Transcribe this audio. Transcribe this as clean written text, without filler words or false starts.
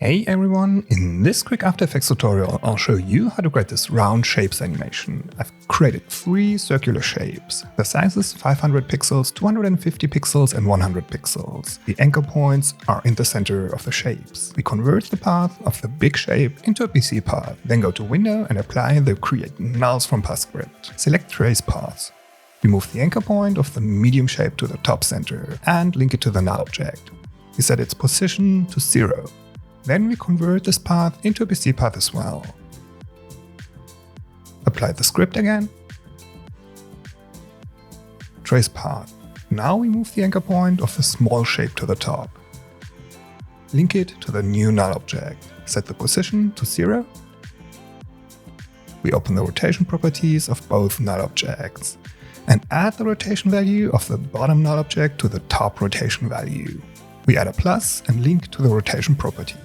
Hey everyone, in this quick After Effects tutorial I'll show you how to create this round shapes animation. I've created 3 circular shapes. The sizes 500 pixels, 250 pixels and 100 pixels. The anchor points are in the center of the shapes. We convert the path of the big shape into a PC path, then go to Window and apply the Create Nulls from Path script. Select Trace Paths. We move the anchor point of the medium shape to the top center and link it to the null object. We set its position to 0. Then we convert this path into a PC path as well. Apply the script again. Trace path. Now we move the anchor point of the small shape to the top. Link it to the new null object. Set the position to 0. We open the rotation properties of both null objects and add the rotation value of the bottom null object to the top rotation value. We add a plus and link to the rotation property.